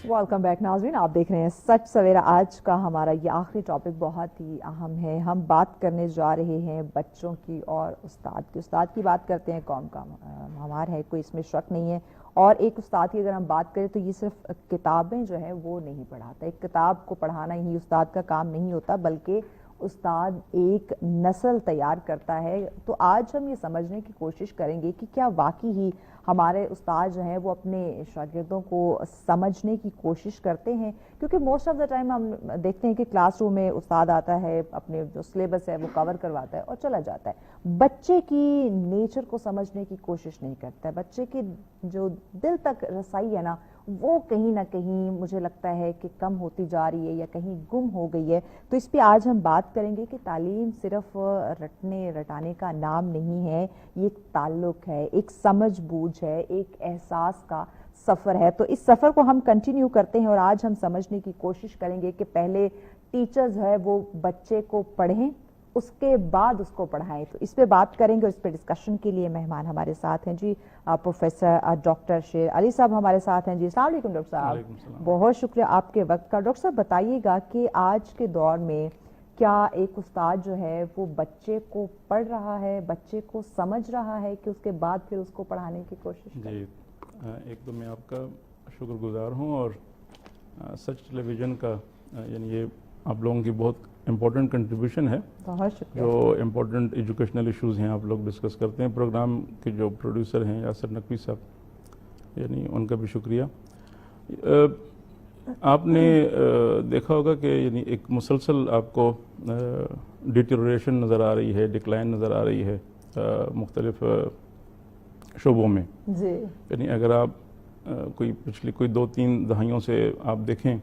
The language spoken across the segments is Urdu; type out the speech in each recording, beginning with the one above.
ویلکم بیک ناظرین، آپ دیکھ رہے ہیں سچ سویرا۔ آج کا ہمارا یہ آخری ٹاپک بہت ہی اہم ہے۔ ہم بات کرنے جا رہے ہیں بچوں کی اور استاد کی بات کرتے ہیں، قوم کا ہمار ہے، کوئی اس میں شک نہیں ہے۔ اور ایک استاد کی اگر ہم بات کریں تو یہ صرف کتابیں جو ہے وہ نہیں پڑھاتا، ایک کتاب کو پڑھانا ہی استاد کا کام نہیں ہوتا، بلکہ استاد ایک نسل تیار کرتا ہے۔ تو آج ہم یہ سمجھنے کی کوشش کریں گے کہ کیا واقعی ہی ہمارے استاد جو ہیں وہ اپنے شاگردوں کو سمجھنے کی کوشش کرتے ہیں، کیونکہ موسٹ آف دا ٹائم ہم دیکھتے ہیں کہ کلاس روم میں استاد آتا ہے، اپنے جو سلیبس ہے وہ کور کرواتا ہے اور چلا جاتا ہے، بچے کی نیچر کو سمجھنے کی کوشش نہیں کرتا ہے، بچے کی جو دل تک رسائی ہے نا وہ کہیں نہ کہیں مجھے لگتا ہے کہ کم ہوتی جا رہی ہے یا کہیں گم ہو گئی ہے۔ تو اس پہ آج ہم بات کریں گے کہ تعلیم صرف رٹنے رٹانے کا نام نہیں ہے، یہ ایک تعلق ہے، ایک سمجھ بوجھ ہے، ایک احساس کا سفر ہے۔ تو اس سفر کو ہم کنٹینیو کرتے ہیں اور آج ہم سمجھنے کی کوشش کریں گے کہ پہلے ٹیچرز ہے وہ بچے کو پڑھیں، اس کے بعد اس کو پڑھائیں۔ تو اس پہ بات کریں گے اور اس پہ ڈسکشن کے لیے مہمان ہمارے ساتھ ہیں جی پروفیسر ڈاکٹر شیر علی صاحب ہمارے ساتھ ہیں جی۔ السلام علیکم ڈاکٹر صاحب، بہت شکریہ آپ کے وقت کا۔ ڈاکٹر صاحب بتائیے گا کہ آج کے دور میں کیا ایک استاد جو ہے وہ بچے کو پڑھ رہا ہے، بچے کو سمجھ رہا ہے کہ اس کے بعد پھر اس کو پڑھانے کی کوشش کرے؟ جی ایک تو میں آپ کا شکر گزار ہوں، اور سچ ٹیلی ویژن کا یعنی یہ آپ لوگوں کی بہت امپورٹنٹ کنٹریبیوشن ہے، بہت شکریہ۔ جو امپورٹنٹ ایجوکیشنل ایشوز ہیں آپ لوگ ڈسکس کرتے ہیں۔ پروگرام کے جو پروڈیوسر ہیں یاسر نقوی صاحب، یعنی ان کا بھی شکریہ۔ آپ نے دیکھا ہوگا کہ یعنی ایک مسلسل آپ کو ڈیٹیریشن نظر آ رہی ہے، ڈکلائن نظر آ رہی ہے مختلف شعبوں میں جی، یعنی اگر آپ پچھلی کوئی 2-3 دہائیوں سے آپ دیکھیں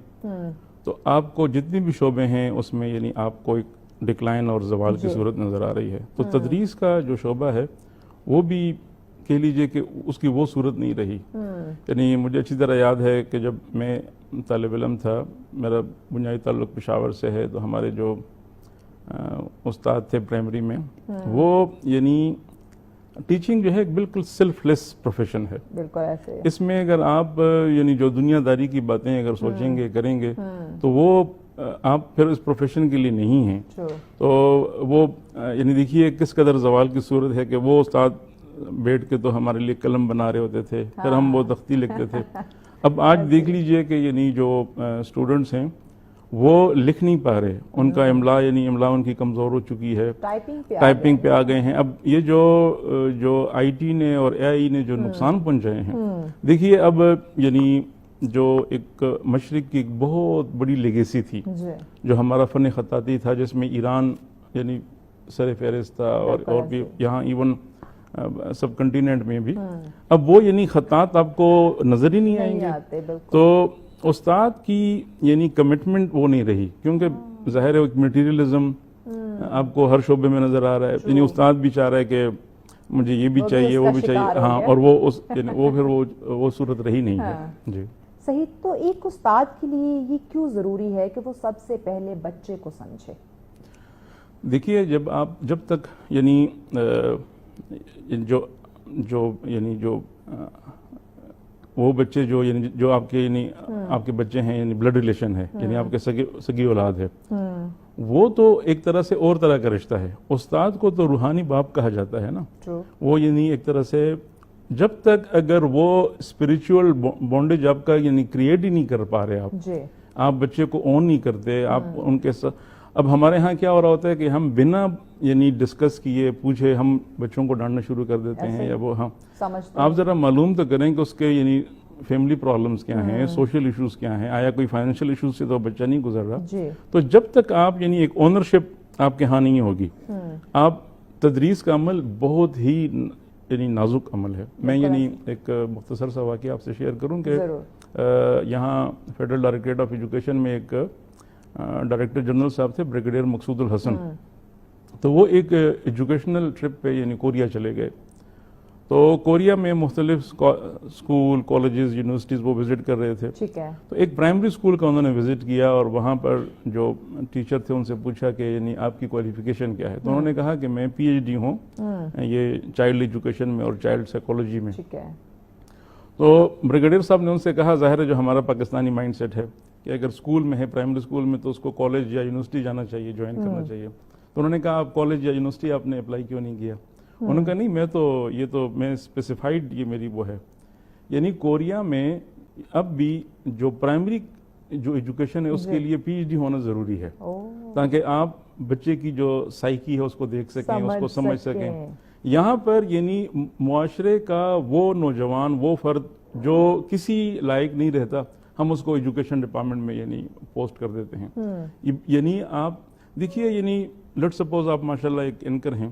تو آپ کو جتنی بھی شعبے ہیں اس میں یعنی آپ کو ایک ڈکلائن اور زوال کی صورت نظر آ رہی ہے۔ تو تدریس کا جو شعبہ ہے وہ بھی کہہ لیجئے کہ اس کی وہ صورت نہیں رہی۔ یعنی مجھے اچھی طرح یاد ہے کہ جب میں طالب علم تھا، میرا بنیادی تعلق پشاور سے ہے، تو ہمارے جو استاد تھے پرائمری میں، وہ یعنی ٹیچنگ جو ہے ایک بالکل سیلف لیس پروفیشن ہے، بالکل ایسے۔ اس میں اگر آپ یعنی جو دنیا داری کی باتیں اگر سوچیں گے کریں گے تو وہ آپ پھر اس پروفیشن کے لیے نہیں ہیں۔ تو وہ یعنی دیکھیے کس قدر زوال کی صورت ہے کہ وہ استاد بیٹھ کے تو ہمارے لیے قلم بنا رہے ہوتے تھے، پھر ہم وہ تختی لکھتے تھے۔ اب آج دیکھ لیجئے کہ یعنی جو اسٹوڈنٹس ہیں وہ لکھ نہیں پا رہے، ان کا املا یعنی املا ان کی کمزور ہو چکی ہے، ٹائپنگ پہ آ گئے ہیں۔ اب یہ جو آئی ٹی نے اور اے آئی نے جو نقصان پہنچائے ہیں، دیکھیے اب یعنی جو ایک مشرق کی ایک بہت بڑی لیگیسی تھی جو ہمارا فن خطاطی تھا، جس میں ایران یعنی سر فہرست تھا، اور بھی یہاں ایون سب کنٹیننٹ میں بھی، اب وہ یعنی خطاط آپ کو نظر ہی نہیں آئیں گے۔ تو استاد کی یعنی کمٹمنٹ وہ نہیں رہی، کیونکہ ظاہر ہے ایک میٹیریلزم آپ کو ہر شعبے میں نظر آ رہا ہے، یعنی استاد بھی چاہ رہا ہے کہ مجھے یہ بھی چاہیے وہ بھی چاہیے، ہاں، اور وہ پھر وہ صورت رہی نہیں ہے۔ جی صحیح۔ تو ایک استاد کے لیے یہ کیوں ضروری ہے کہ وہ سب سے پہلے بچے کو سمجھے؟ دیکھیے جب تک یعنی جو وہ بچے جو آپ کے یعنی آپ کے بچے ہیں، یعنی بلڈ ریلیشن ہے، یعنی آپ کے سگی اولاد ہے، وہ تو ایک طرح سے اور طرح کا رشتہ ہے۔ استاد کو تو روحانی باپ کہا جاتا ہے نا، وہ یعنی ایک طرح سے جب تک اگر وہ اسپریچول بونڈیج آپ کا یعنی کریٹ ہی نہیں کر پا رہے، آپ بچے کو اون نہیں کرتے، آپ ان کے ساتھ۔ اب ہمارے ہاں کیا ہو رہا ہوتا ہے کہ ہم بنا یعنی ڈسکس کیے پوچھے ہم بچوں کو ڈانٹنا شروع کر دیتے ہیں، یا وہ ہاں آپ ذرا معلوم تو کریں کہ اس کے یعنی فیملی پرابلمز کیا ہیں، سوشل ایشوز کیا ہیں، آیا کوئی فائنینشیل ایشوز سے تو بچہ نہیں گزر رہا۔ تو جب تک آپ یعنی ایک اونرشپ آپ کے ہاں نہیں ہوگی، آپ تدریس کا عمل بہت ہی یعنی نازک عمل ہے۔ میں یعنی ایک مختصر سا واقعہ آپ سے شیئر کروں کہ یہاں فیڈرل ڈائریکٹریٹ آف ایجوکیشن میں ایک ڈائریکٹر جنرل صاحب تھے بریگیڈیئر مقصود الحسن، تو وہ ایک ایجوکیشنل ٹرپ پہ یعنی کوریا چلے گئے۔ تو کوریا میں مختلف اسکول، کالجز، یونیورسٹیز وہ وزٹ کر رہے تھے۔ تو ایک پرائمری اسکول کا انہوں نے وزٹ کیا، اور وہاں پر جو ٹیچر تھے ان سے پوچھا کہ یعنی آپ کی کوالیفیکیشن کیا ہے، تو انہوں نے کہا کہ میں پی ایچ ڈی ہوں یہ چائلڈ ایجوکیشن میں اور چائلڈ سائیکولوجی میں۔ تو بریگیڈیئر صاحب نے ان سے کہا ظاہر ہے جو ہمارا پاکستانی مائنڈ سیٹ ہے کہ اگر اسکول میں ہے پرائمری اسکول میں تو اس کو کالج یا یونیورسٹی جانا چاہیے, جوائن کرنا چاہیے. تو انہوں نے کہا آپ کالج یا یونیورسٹی آپ نے اپلائی کیوں نہیں کیا؟ انہوں نے کہا نہیں میں اسپیسیفائڈ یہ میری وہ ہے. یعنی کوریا میں اب بھی جو پرائمری جو ایجوکیشن ہے اس کے لیے پی ایچ ڈی ہونا ضروری ہے تاکہ آپ بچے کی جو سائیکی ہے اس کو دیکھ سکیں, اس کو سمجھ سکیں. یہاں پر یعنی معاشرے کا وہ نوجوان وہ فرد جو کسی لائق نہیں رہتا ہم اس کو ایجوکیشن ڈپارٹمنٹ میں یعنی پوسٹ کر دیتے ہیں. یعنی آپ دیکھیے یعنی لیٹ سپوز آپ ماشاءاللہ ایک اینکر ہیں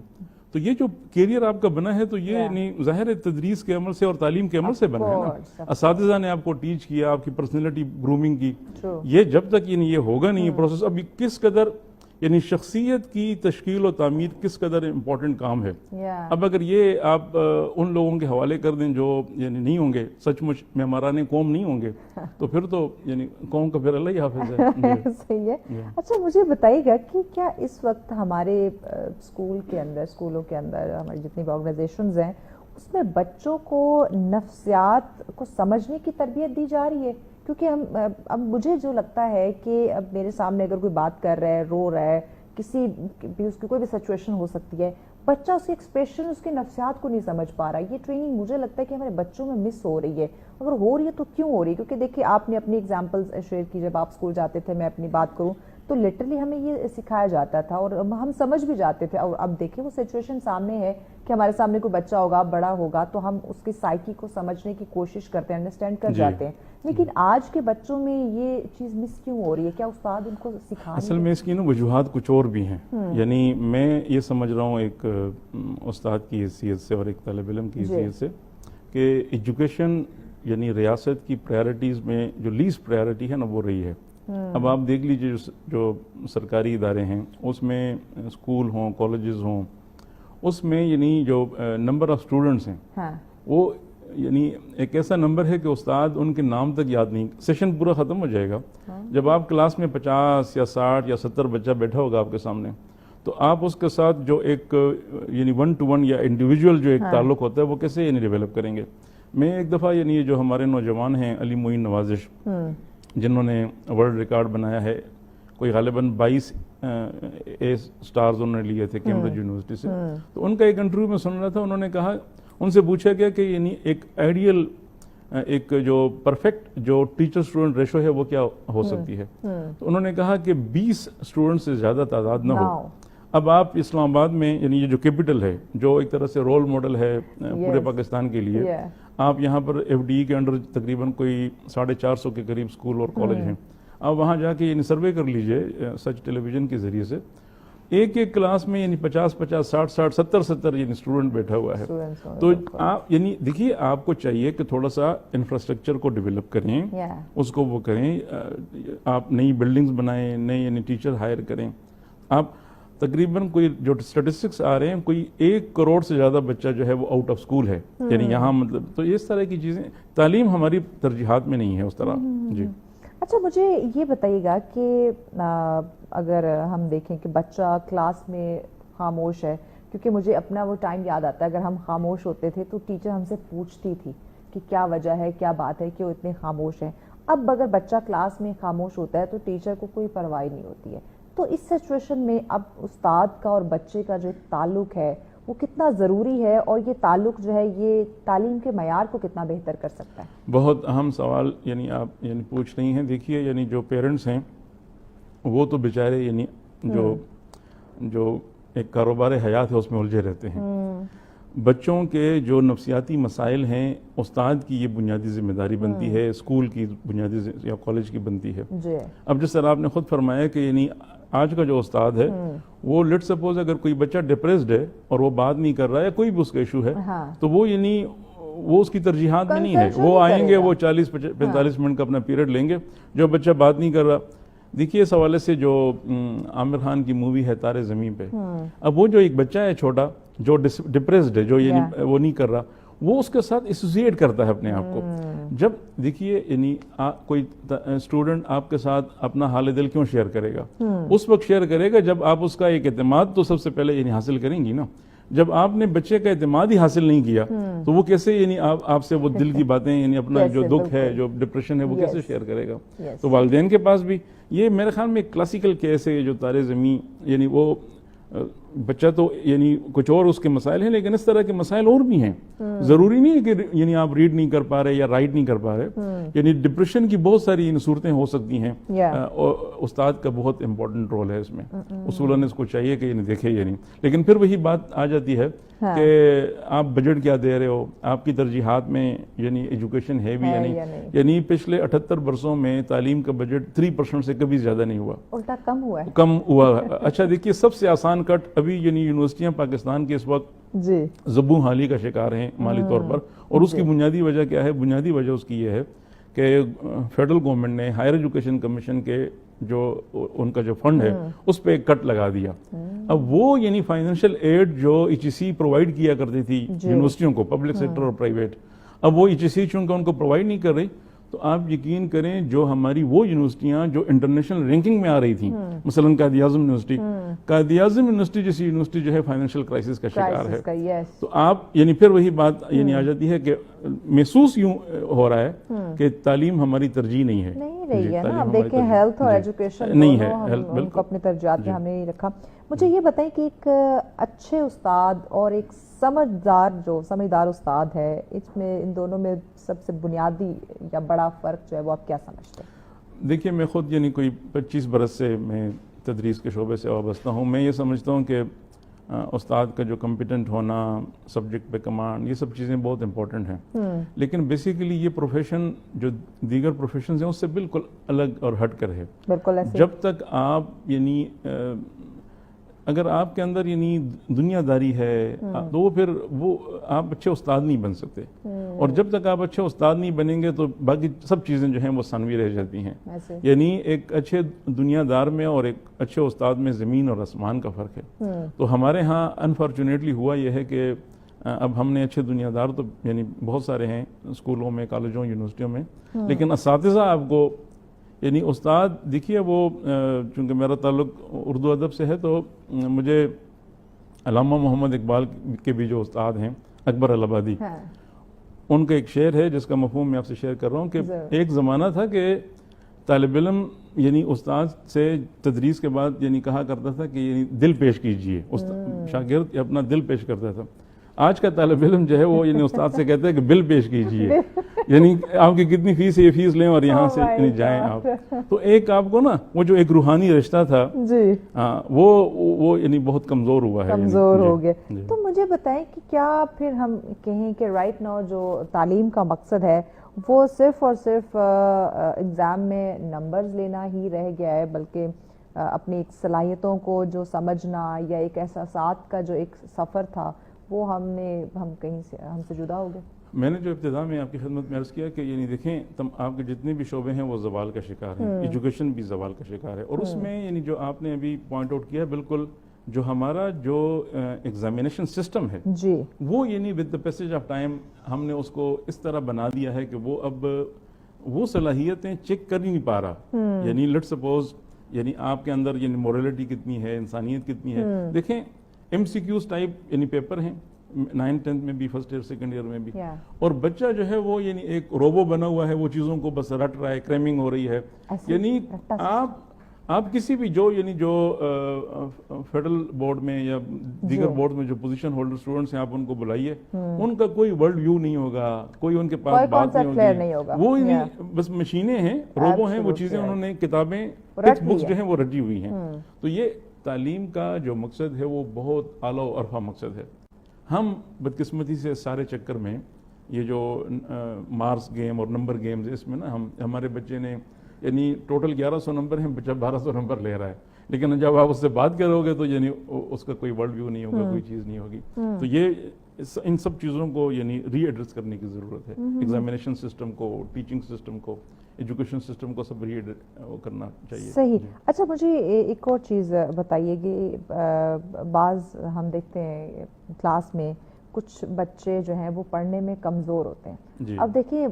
تو یہ جو کیریئر آپ کا بنا ہے تو یہ یعنی ظاہر ہے تدریس کے عمل سے اور تعلیم کے عمل سے بنا ہے نا. اساتذہ نے آپ کو ٹیچ کیا, آپ کی پرسنالٹی گرومنگ کی. یہ جب تک یعنی یہ ہوگا نہیں یہ پروسیس, اب کس قدر یعنی شخصیت کی تشکیل و تعمیر کس قدر امپورٹنٹ کام ہے. اب اگر یہ آپ ان لوگوں کے حوالے کر دیں جو یعنی نہیں ہوں گے, سچ مچ معماران قوم نہیں ہوں گے, تو پھر تو یعنی قوم کا پھر اللہ ہی حافظ ہے. صحیح ہے. اچھا مجھے بتائیے گا کہ کیا اس وقت ہمارے اسکولوں کے اندر ہماری جتنی بھی آرگنائزیشنز ہیں اس میں بچوں کو نفسیات کو سمجھنے کی تربیت دی جا رہی ہے؟ کیونکہ اب مجھے جو لگتا ہے کہ اب میرے سامنے اگر کوئی بات کر رہا ہے, رو رہا ہے, کسی بھی اس کی کوئی بھی سچویشن ہو سکتی ہے, بچہ اس کی ایکسپریشن اس کی نفسیات کو نہیں سمجھ پا رہا. یہ ٹریننگ مجھے لگتا ہے کہ ہمارے بچوں میں مس ہو رہی ہے. اگر ہو رہی ہے تو کیوں ہو رہی ہے؟ کیونکہ دیکھیے آپ نے اپنی ایگزامپلز شیئر کی, جب آپ اسکول جاتے تھے, میں اپنی بات کروں تو لٹرلی ہمیں یہ سکھایا جاتا تھا اور ہم سمجھ بھی جاتے تھے. اور اب دیکھیں وہ سچویشن سامنے ہے کہ ہمارے سامنے کوئی بچہ ہوگا, بڑا ہوگا, تو ہم اس کی سائیکی کو سمجھنے کی کوشش کرتے ہیں, انڈرسٹینڈ کر جاتے ہیں. لیکن آج کے بچوں میں یہ چیز مس کیوں ہو رہی ہے؟ کیا استاد ان کو سکھا؟ اصل میں اس کی نا وجوہات کچھ اور بھی ہیں. یعنی میں یہ سمجھ رہا ہوں ایک استاد کی حیثیت سے اور ایک طالب علم کی حیثیت سے کہ ایجوکیشن یعنی ریاست کی پرائرٹیز میں جو لیسٹ پرائرٹی ہے نا وہ رہی ہے. اب آپ دیکھ لیجئے جو سرکاری ادارے ہیں اس میں اسکول ہوں, کالجز ہوں, اس میں یعنی جو نمبر آف اسٹوڈنٹس ہیں وہ یعنی ایک ایسا نمبر ہے کہ استاد ان کے نام تک یاد نہیں. سیشن پورا ختم ہو جائے گا, جب آپ کلاس میں 50 یا 60 یا 70 بچہ بیٹھا ہوگا آپ کے سامنے, تو آپ اس کے ساتھ جو ایک یعنی 1 to 1 یا انڈیویجول جو ایک تعلق ہوتا ہے وہ کیسے یعنی ڈیولپ کریں گے. میں ایک دفعہ یعنی یہ جو ہمارے نوجوان ہیں علی معین نوازش جنہوں نے ورلڈ ریکارڈ بنایا ہے, کوئی غالباً 22 اے سٹارز انہوں نے لیے تھے کیمبرج یونیورسٹی سے, تو ان کا ایک انٹرویو میں سن رہا تھا, انہوں نے کہا, ان سے پوچھا گیا کہ یعنی ایک آئیڈیل ایک جو پرفیکٹ جو ٹیچر اسٹوڈنٹ ریشو ہے وہ کیا ہو سکتی ہے, تو انہوں نے کہا کہ 20 اسٹوڈنٹ سے زیادہ تعداد نہ ہو. اب آپ اسلام آباد میں یعنی یہ جو کیپٹل ہے جو ایک طرح سے رول ماڈل ہے پورے پاکستان کے لیے, آپ یہاں پر ایف ڈی ای کے انڈر تقریباً کوئی 450 کے قریب اسکول اور کالج ہیں. آپ وہاں جا کے یعنی سروے کر لیجئے سچ ٹیلی ویژن کے ذریعے سے, ایک کلاس میں یعنی 50 60 70 یعنی اسٹوڈنٹ بیٹھا ہوا ہے. تو آپ یعنی دیکھیے آپ کو چاہیے کہ تھوڑا سا انفراسٹرکچر کو ڈیولپ کریں, اس کو وہ کریں, آپ نئی بلڈنگز بنائیں, نئے یعنی ٹیچر ہائر کریں. آپ تقریباً کوئی جو اسٹیٹسٹکس آ رہے ہیں کوئی 1 کروڑ سے زیادہ بچہ جو ہے وہ آؤٹ آف اسکول ہے, یعنی یہاں مطلب تو اس طرح کی چیزیں, تعلیم ہماری ترجیحات میں نہیں ہے اس طرح. جی اچھا مجھے یہ بتائیے گا کہ اگر ہم دیکھیں کہ بچہ کلاس میں خاموش ہے, کیونکہ مجھے اپنا وہ ٹائم یاد آتا ہے, اگر ہم خاموش ہوتے تھے تو ٹیچر ہم سے پوچھتی تھی کہ کیا وجہ ہے, کیا بات ہے کہ وہ اتنے خاموش ہیں. اب اگر بچہ کلاس میں خاموش ہوتا ہے تو ٹیچر کو کوئی پرواہ نہیں ہوتی ہے. تو اس سچویشن میں اب استاد کا اور بچے کا جو تعلق ہے وہ کتنا ضروری ہے, اور یہ تعلق جو ہے یہ تعلیم کے معیار کو کتنا بہتر کر سکتا ہے؟ بہت اہم سوال یعنی آپ یعنی پوچھ رہی ہیں. دیکھیے یعنی جو پیرنٹس ہیں وہ تو بیچارے یعنی جو ایک کاروبار حیات ہے اس میں الجھے رہتے ہیں. بچوں کے جو نفسیاتی مسائل ہیں استاد کی یہ بنیادی ذمہ داری بنتی ہے, اسکول کی بنیادی یا کالج کی بنتی ہے. اب جس طرح آپ نے خود فرمایا کہ یعنی آج کا جو استاد ہے وہ لیٹ سپوز اگر کوئی بچہ ڈپریسڈ ہے اور وہ بات نہیں کر رہا ہے یا کوئی بھی اس کا ایشو ہے, تو وہ یعنی وہ اس کی ترجیحات میں نہیں ہے. وہ آئیں گے, وہ 40-45 منٹ کا اپنا پیریڈ لیں گے, جو بچہ بات نہیں کر رہا. دیکھیے اس حوالے سے جو عامر خان کی مووی ہے تارے زمین پہ, اب وہ جو ایک بچہ ہے چھوٹا جو ڈپریسڈ ہے, جو یعنی وہ نہیں کر رہا, وہ اس کے ساتھ ایسوسیٹ کرتا ہے اپنے آپ کو. جب دیکھیے یعنی کوئی اسٹوڈنٹ آپ کے ساتھ اپنا حال دل کیوں شیئر کرے گا؟ اس وقت شیئر کرے گا جب آپ اس کا ایک اعتماد تو سب سے پہلے یعنی حاصل کریں گی نا. جب آپ نے بچے کا اعتماد ہی حاصل نہیں کیا تو وہ کیسے یعنی آپ سے وہ دل کی باتیں یعنی اپنا جو دکھ ہے جو ڈپریشن ہے وہ کیسے شیئر کرے گا. تو والدین کے پاس بھی یہ میرے خیال میں ایک کلاسیکل کیس ہے جو تارے زمین یعنی وہ بچہ تو یعنی کچھ اور اس کے مسائل ہیں لیکن اس طرح کے مسائل اور بھی ہیں. ضروری نہیں ہے کہ یعنی آپ ریڈ نہیں کر پا رہے یا رائٹ نہیں کر پا رہے. یعنی ڈپریشن کی بہت ساری صورتیں ہو سکتی ہیں. استاد کا بہت امپورٹنٹ رول ہے اس میں. اصولاً اس کو چاہیے کہ یعنی دیکھے یہ نہیں. لیکن پھر وہی بات آ جاتی ہے کہ آپ بجٹ کیا دے رہے ہو, آپ کی ترجیحات میں یعنی ایجوکیشن ہے بھی یا نہیں. یعنی پچھلے 78 برسوں میں تعلیم کا بجٹ 3% سے کبھی زیادہ نہیں ہوا, الٹا کم ہوا. اچھا دیکھیے سب سے آسان کٹ ابھی یعنی یونیورسٹیاں پاکستان کے اس وقت زبوں حالی کا شکار ہیں مالی طور پر. اور اس کی بنیادی وجہ کیا ہے؟ بنیادی وجہ اس کی یہ ہے کہ فیڈرل گورنمنٹ نے ہائر ایجوکیشن کمیشن کے جو ان کا جو فنڈ ہے اس پہ ایک کٹ لگا دیا. اب وہ یعنی فائنینشیل ایڈ جو ایچ ای سی پرووائڈ کیا کرتی تھی یونیورسٹیوں کو, پبلک سیکٹر اور پرائیویٹ, اب وہ ایچ ای سی چونکہ ان کو پرووائڈ نہیں کر رہی تو آپ یقین کریں جو ہماری وہ یونیورسٹیاں جو انٹرنیشنل رینکنگ میں آ رہی تھیں, مثلاً قائد اعظم یونیورسٹی جیسی یونیورسٹی جو ہے فائنینشیل کرائسس کا شکار ہے. تو آپ یعنی پھر وہی بات یعنی آ جاتی ہے کہ محسوس یوں ہو رہا ہے کہ تعلیم ہماری ترجیح نہیں ہے. رہی ہے نا. اب دیکھیں ہیلتھ اور ایجوکیشن نہیں ہے, ان کو اپنی ترجیحات میں ہم نے نہیں رکھا. مجھے یہ بتائیں کہ ایک اچھے استاد اور ایک سمجھدار استاد ہے, اس میں ان دونوں میں سب سے بنیادی یا بڑا فرق جو ہے وہ آپ کیا سمجھتے ہیں؟ دیکھیے میں خود یعنی کوئی 25 برس سے میں تدریس کے شعبے سے وابستہ ہوں. میں یہ سمجھتا ہوں کہ استاد کا جو کمپیٹنٹ ہونا, سبجیکٹ پہ کمانڈ, یہ سب چیزیں بہت امپورٹنٹ ہیں. لیکن بیسیکلی یہ پروفیشن جو دیگر پروفیشنز ہیں اس سے بالکل الگ اور ہٹ کر ہے. جب تک آپ یعنی اگر آپ کے اندر یعنی دنیا داری ہے تو وہ پھر وہ آپ اچھے استاد نہیں بن سکتے. اور جب تک آپ اچھے استاد نہیں بنیں گے تو باقی سب چیزیں جو ہیں وہ ثانوی رہ جاتی ہیں. یعنی ایک اچھے دنیا دار میں اور ایک اچھے استاد میں زمین اور آسمان کا فرق ہے. تو ہمارے ہاں انفارچونیٹلی ہوا یہ ہے کہ اب ہم نے اچھے دنیا دار تو یعنی بہت سارے ہیں اسکولوں میں, کالجوں, یونیورسٹیوں میں, لیکن اساتذہ آپ کو یعنی استاد دیکھیے وہ چونکہ میرا تعلق اردو ادب سے ہے تو مجھے علامہ محمد اقبال کے بھی جو استاد ہیں اکبر الہآبادی, ان کا ایک شعر ہے جس کا مفہوم میں آپ سے شیئر کر رہا ہوں کہ ایک زمانہ تھا کہ طالب علم یعنی استاد سے تدریس کے بعد یعنی کہا کرتا تھا کہ یعنی دل پیش کیجئے, شاگرد اپنا دل پیش کرتا تھا. آج کا طالب علم جو ہے وہ یعنی استاد سے کہتا ہے کہ بل پیش کیجئے, یعنی آپ کی کتنی فیس ہے یہ فیس لیں اور یہاں سے یعنی جائیں آپ. تو ایک آپ کو نا وہ جو ایک روحانی رشتہ تھا وہ یعنی بہت کمزور ہوا ہے, کمزور ہو گیا. تو مجھے بتائیں کہ کیا پھر ہم کہیں کہ رائٹ ناؤ جو تعلیم کا مقصد ہے وہ صرف اور صرف ایگزام میں نمبرز لینا ہی رہ گیا ہے, بلکہ اپنی ایک صلاحیتوں کو جو سمجھنا یا ایک احساسات کا جو ایک سفر تھا وہ ہم کہیں سے ہم سے جدا ہو گئے؟ میں نے جو ابتدا میں آپ کی خدمت میں عرض کیا کہ یعنی دیکھیں آپ کے جتنے بھی شعبے ہیں وہ زوال کا شکار ہیں, ایجوکیشن بھی زوال کا شکار ہے. اور اس میں یعنی جو آپ نے ابھی پوائنٹ آؤٹ کیا بالکل, جو ہمارا جو ایگزامینیشن سسٹم ہے وہ یعنی with the passage of time ہم نے اس کو اس طرح بنا دیا ہے کہ وہ اب وہ صلاحیتیں چیک کر ہی نہیں پا رہا. یعنی لیٹ سپوز یعنی آپ کے اندر یعنی مورلٹی کتنی ہے, انسانیت کتنی ہے. دیکھیں ایم سی کیوز ٹائپ یعنی پیپر ہیں 9th-10th میں بھی, فرسٹ ایئر سیکنڈ ایئر میں بھی, اور بچہ جو ہے وہ یعنی ایک روبو بنا ہوا ہے, وہ چیزوں کو بس رٹ رہا ہے, کریمنگ ہو رہی ہے. یعنی آپ کسی بھی جو یعنی جو فیڈرل بورڈ میں یا دیگر بورڈ میں جو پوزیشن ہولڈر اسٹوڈنٹس ہیں آپ ان کو بلائیے, ان کا کوئی ورلڈ ویو نہیں ہوگا, کوئی ان کے پاس بات نہیں ہوگی. وہ بس مشینیں ہیں, روبو ہیں, وہ چیزیں انہوں نے کتابیں ٹیکسٹ بکس جو ہیں وہ رٹی ہوئی ہیں. تو یہ تعلیم کا جو مقصد ہے وہ بہت اعلیٰ و عرفہ مقصد ہے. ہم بدقسمتی سے سارے چکر میں یہ جو مارکس گیم اور نمبر گیمز اس میں نا ہمارے بچے نے یعنی ٹوٹل 1100 نمبر ہیں, بچہ 1200 نمبر لے رہا ہے, لیکن جب آپ اس سے بات کرو گے تو یعنی اس کا کوئی ورلڈ ویو نہیں ہوگا, کوئی چیز نہیں ہوگی. تو یہ ان سب چیزوں کو یعنی ری ایڈریس کرنے کی ضرورت ہے. ایگزامینیشن سسٹم کو, ٹیچنگ سسٹم کو, ایجوکیشن سسٹم کو سب ری کرنا چاہیے. صحیح. اچھا مجھے ایک اور چیز بتائیے کہ بعض ہم دیکھتے ہیں کلاس میں کچھ بچے جو ہیں وہ پڑھنے میں کمزور ہوتے ہیں. اب دیکھیے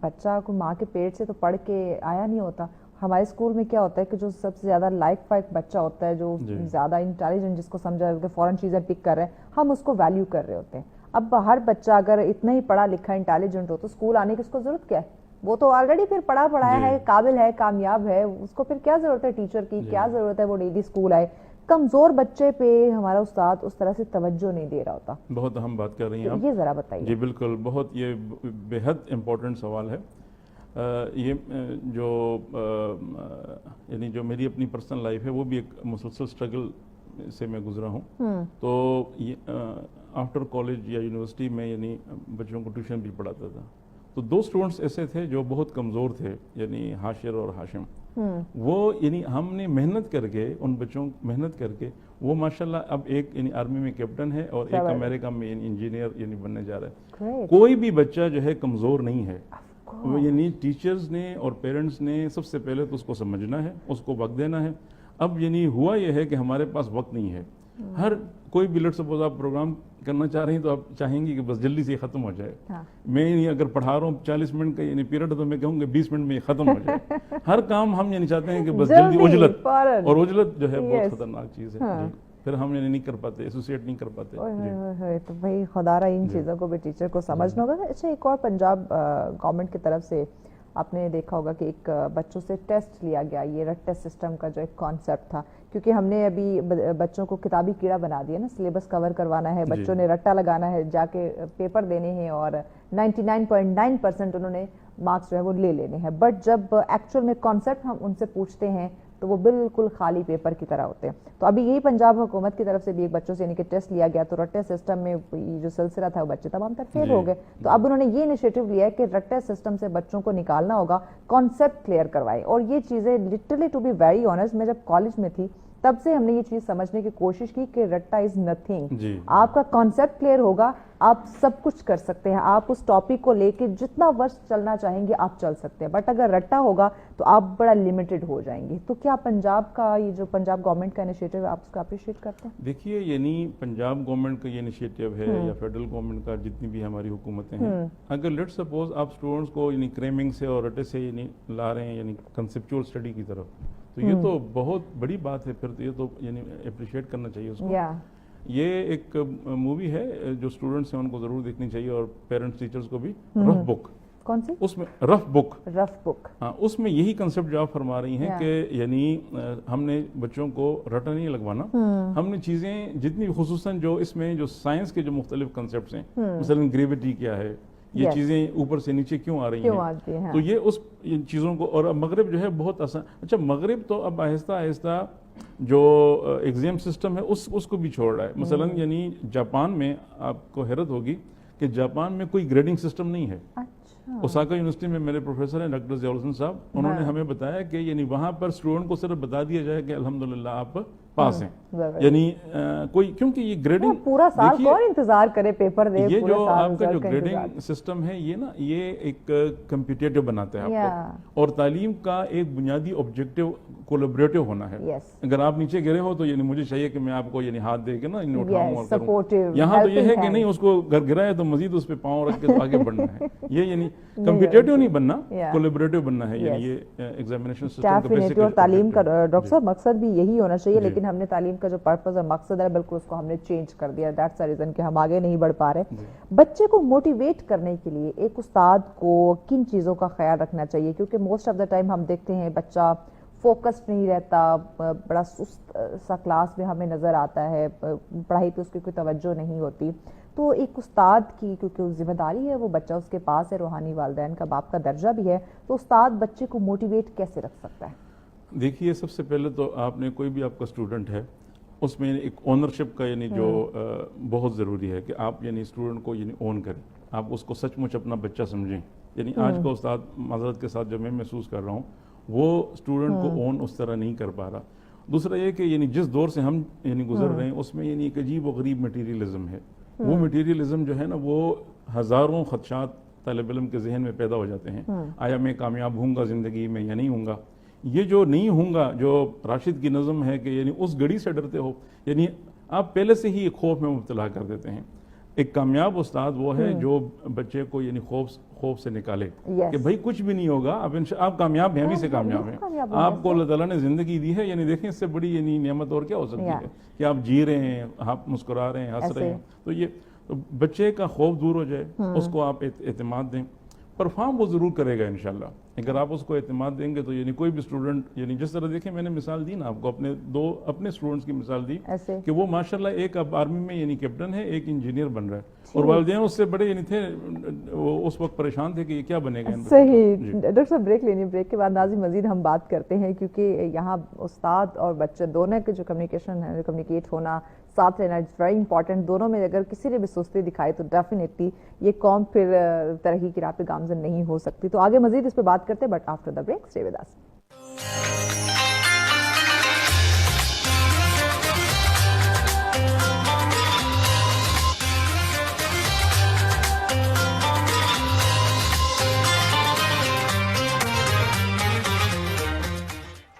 بچہ کو ماں کے پیٹ سے تو پڑھ کے آیا نہیں ہوتا, ہمارے اسکول میں کیا ہوتا ہے کہ جو سب سے زیادہ لائک فائک بچہ ہوتا ہے، جو زیادہ انٹیلیجنٹ، جس کو سمجھا ہے کہ فوراً چیزیں پک کر رہے ہیں، ہم اس کو ویلیو کر رہے ہوتے ہیں. اب ہر بچہ اگر اتنا ہی پڑھا لکھا انٹیلیجنٹ ہو تو اسکول آنے کی اس کو ضرورت کیا ہے؟ وہ تو آلریڈی پھر پڑھایا ہے، قابل ہے، کامیاب ہے، اس کو پھر کیا ضرورت ہے ٹیچر کی، کیا ضرورت ہے وہ ڈیلی اسکول آئے. کمزور بچے پہ ہمارا استاد اس طرح سے توجہ نہیں دے رہا ہوتا. بہت اہم بات کر رہی ہیں آپ. یہ ذرا بتائیے. جی بالکل، بہت یہ بے حد امپورٹنٹ سوال ہے. یہ جو یعنی جو میری اپنی پرسنل لائف ہے وہ بھی ایک مسلسل اسٹرگل سے میں گزرا ہوں. تو آفٹر کالج یا یونیورسٹی میں یعنی بچوں کو ٹیوشن بھی پڑھاتا تھا. تو 2 اسٹوڈنٹس ایسے تھے جو بہت کمزور تھے، یعنی حاشر اور ہاشم. وہ یعنی ہم نے محنت کر کے ان بچوں محنت کر کے وہ ماشاءاللہ اب ایک یعنی آرمی میں کیپٹن ہے اور ایک امریکہ میں انجینئر یعنی بننے جا رہا ہے. کوئی بھی بچہ جو ہے کمزور نہیں ہے. یعنی ٹیچرز نے اور پیرنٹس نے سب سے پہلے تو اس کو سمجھنا ہے، اس کو وقت دینا ہے. اب یعنی ہوا یہ ہے کہ ہمارے پاس وقت نہیں ہے. ہر کوئی بھی لیٹ سپوز آپ پروگرام کرنا چاہ رہی ہیں تو آپ چاہیں گی کہ بس جلدی سے یہ ختم ہو جائے. میں یعنی اگر پڑھا رہا ہوں 40 منٹ کا یعنی پیریڈ تو میں کہوں گا 20 منٹ میں یہ ختم ہو جائے. ہر کام ہم یعنی چاہتے ہیں کہ بس جلدی عجلت، اور عجلت جو ہے بہت خطرناک چیز ہے. پھر ہم یعنی نہیں کر پاتے، ایسوسیٹ نہیں کر پاتے. تو بھائی خدا را ان چیزوں کو بھی ٹیچر کو سمجھنا ہوگا. اچھا، ایک اور پنجاب گورنمنٹ کی طرف سے آپ نے دیکھا ہوگا کہ ایک بچوں سے ٹیسٹ لیا گیا، یہ رٹ ٹیسٹ سسٹم کا جو ایک کانسیپٹ تھا، کیونکہ ہم نے ابھی بچوں کو کتابی کیڑا بنا دیا نا، سلیبس کور کروانا ہے، بچوں نے رٹا لگانا ہے، جا کے پیپر دینے ہیں اور 99.9% انہوں نے مارکس جو ہے وہ لے لینے ہیں. بٹ جب ایکچوئل میں کانسیپٹ ہم ان سے پوچھتے ہیں تو وہ بالکل خالی پیپر کی طرح ہوتے ہیں. تو ابھی یہی پنجاب حکومت کی طرف سے بھی ایک بچوں سے یعنی کہ ٹیسٹ لیا گیا، تو رٹے سسٹم میں جو سلسلہ تھا وہ بچے تمام تر فیل ہو گئے. تو اب انہوں نے یہ انیشیٹو لیا ہے کہ رٹے سسٹم سے بچوں کو نکالنا ہوگا، کانسیپٹ کلیئر کروائے. اور یہ چیزیں literally to be very honest, میں جب کالج میں تھی تب سے ہم نے یہ چیز سمجھنے کی کوشش کی کہ رٹا از نتھنگ. آپ کا کانسیپٹ کلیئر ہوگا، آپ سب کچھ کر سکتے ہیں، آپ اس ٹاپک کو لے کے جتنا ورس چلنا چاہیں گے آپ چل سکتے ہیں. بٹ اگر رٹا ہوگا تو آپ بڑا لمیٹڈ ہو جائیں گے. تو کیا پنجاب کا یہ جو پنجاب گورنمنٹ کا انیشیٹو ہے آپ اس کو اپریشیٹ کرتے ہیں؟ دیکھیے، یعنی پنجاب گورنمنٹ کا یہ انیشیٹو ہے یا فیڈرل گورنمنٹ کا جتنی بھی ہماری حکومتیں ہیں، اگر لیٹ سپوز آپ اسٹوڈنٹس کو یعنی کریمنگ سے اور رٹے سے یعنی لا رہے ہیں یعنی کنسیپچول اسٹڈی کی طرف، تو یہ تو بہت بڑی بات ہے. پھر تو یہ تو یعنی اپریشیٹ کرنا چاہیے اس کو. یہ ایک مووی ہے جو اسٹوڈنٹس ہیں ان کو ضرور دیکھنی چاہیے، اور پیرنٹس ٹیچرز کو بھی. رف بک. کون سی؟ اس میں رف بک. ہاں، اس میں یہی کنسیپٹ جو آپ فرما رہی ہیں کہ یعنی ہم نے بچوں کو رٹا نہیں لگوانا. ہم نے چیزیں جتنی خصوصاً جو اس میں جو سائنس کے جو مختلف کنسیپٹس ہیں، مثلا گریویٹی کیا ہے، یہ چیزیں اوپر سے نیچے کیوں آ رہی ہیں، تو یہ اس چیزوں کو. اور مغرب جو ہے بہت آسان. اچھا، مغرب تو اب آہستہ آہستہ جو ایگزام سسٹم ہے اس کو بھی چھوڑ رہا ہے. مثلا یعنی جاپان میں آپ کو حیرت ہوگی کہ جاپان میں کوئی گریڈنگ سسٹم نہیں ہے. اوساکا یونیورسٹی میں میرے پروفیسر ہیں ڈاکٹر ضیاء الحسن صاحب، انہوں نے ہمیں بتایا کہ یعنی وہاں پر اسٹوڈنٹ کو صرف بتا دیا جائے کہ الحمدللہ آپ پاس ہیں. یعنی کوئی، کیونکہ یہ گریڈنگ پورا سال کون انتظار کرے پیپر دے. یہ جو آپ کا جو گریڈنگ سسٹم ہے یہ نا، یہ ایک کمپیٹیٹو بناتا ہے آپ کو. اور تعلیم کا ایک بنیادی آبجیکٹو کولیبریٹو ہونا ہے. اگر آپ نیچے گرے ہو تو یعنی مجھے چاہیے کہ میں آپ کو یعنی ہاتھ دے کے نا اٹھاؤں اور کروں. یہاں تو یہ ہے کہ نہیں، اس کو گرایا تو مزید اس پہ پاؤں رکھ کے آگے بڑھنا ہے. یہ یعنی کمپیٹیٹو نہیں بننا، کولیبریٹو بننا ہے. یعنی یہ ایگزامینیشن سسٹم کا بیسک. اور تعلیم کا ڈاکٹر صاحب مقصد بھی یہی ہونا چاہیے، لیکن ہم نے تعلیم کا جو پرپز اور مقصد ہے بالکل اس کو ہم نے چینج کر دیا. دیٹس دا ریزن کہ ہم آگے نہیں بڑھ پا رہے. بچے کو موٹیویٹ کرنے کے لیے ایک استاد کو کن چیزوں کا خیال رکھنا چاہیے؟ کیونکہ موسٹ آف دا ٹائم ہم دیکھتے ہیں بچہ فوکسڈ نہیں رہتا، بڑا سست سا کلاس میں ہمیں نظر آتا ہے، پڑھائی پہ اس کی کوئی توجہ نہیں ہوتی. تو ایک استاد کی کیونکہ ذمہ داری ہے، وہ بچہ اس کے پاس ہے، روحانی والدین کا باپ کا درجہ بھی ہے، تو استاد بچے کو موٹیویٹ کیسے رکھ سکتا ہے؟ دیکھیے، سب سے پہلے تو آپ نے کوئی بھی آپ کا اسٹوڈنٹ ہے اس میں ایک اونرشپ کا یعنی جو بہت ضروری ہے کہ آپ یعنی اسٹوڈنٹ کو یعنی اون کریں، آپ اس کو سچ مچ اپنا بچہ سمجھیں. یعنی آج کا استاد معذرت کے ساتھ جو میں محسوس کر رہا ہوں وہ اسٹوڈنٹ کو اون اس طرح نہیں کر پا رہا. دوسرا یہ کہ یعنی جس دور سے ہم یعنی گزر رہے ہیں اس میں یعنی ایک عجیب و غریب مٹیریلزم ہے. وہ مٹیریلزم جو ہے نا، وہ ہزاروں خدشات طالب علم کے ذہن میں پیدا ہو جاتے ہیں. آیا میں کامیاب ہوں گا زندگی میں یا نہیں ہوں گا؟ یہ جو نہیں ہوں گا، جو راشد کی نظم ہے کہ یعنی اس گھڑی سے ڈرتے ہو، یعنی آپ پہلے سے ہی خوف میں مبتلا کر دیتے ہیں. ایک کامیاب استاد وہ ہے جو بچے کو یعنی خوف سے نکالے کہ بھائی کچھ بھی نہیں ہوگا، آپ کامیاب ہیں، ابھی سے کامیاب ہیں، آپ کو اللہ تعالیٰ نے زندگی دی ہے، یعنی دیکھیں اس سے بڑی یعنی نعمت اور کیا ہو سکتی ہے کہ آپ جی رہے ہیں، آپ مسکرا رہے ہیں، ہنس رہے ہیں. تو بچے کا خوف دور ہو جائے، اس کو آپ اعتماد دیں، پرفارم وہ ضرور کرے گا انشاءاللہ. اگر آپ اس کو اعتماد دیں گے تو یعنی کوئی بھی اسٹوڈنٹ، یعنی جس طرح دیکھیں میں نے مثال دی نا آپ کو، اپنے اسٹوڈنٹس کی مثال دی کہ وہ ماشاءاللہ ایک اب آرمی میں یعنی کیپٹن ہے، ایک انجینئر بن رہا ہے، اور والدین اس سے بڑے یعنی تھے، وہ اس وقت پریشان تھے کہ یہ کیا بنے گا. صحیح. ڈاکٹر صاحب بریک لینی، بریک کے بعد ناظرین مزید ہم بات کرتے ہیں، کیونکہ یہاں استاد اور بچے دونوں کے جو کمیونیکیشن ہے، کمیونیکیٹ ہونا، ساتھ رہنا، اٹس ویری امپورٹنٹ. دونوں میں اگر کسی نے بھی سستی دکھائی تو ڈیفینیٹلی یہ قوم پھر ترقی کی راہ پہ گامزن نہیں ہو سکتی. تو آگے مزید اس پہ بات کرتے ہیں، but after the break stay with us.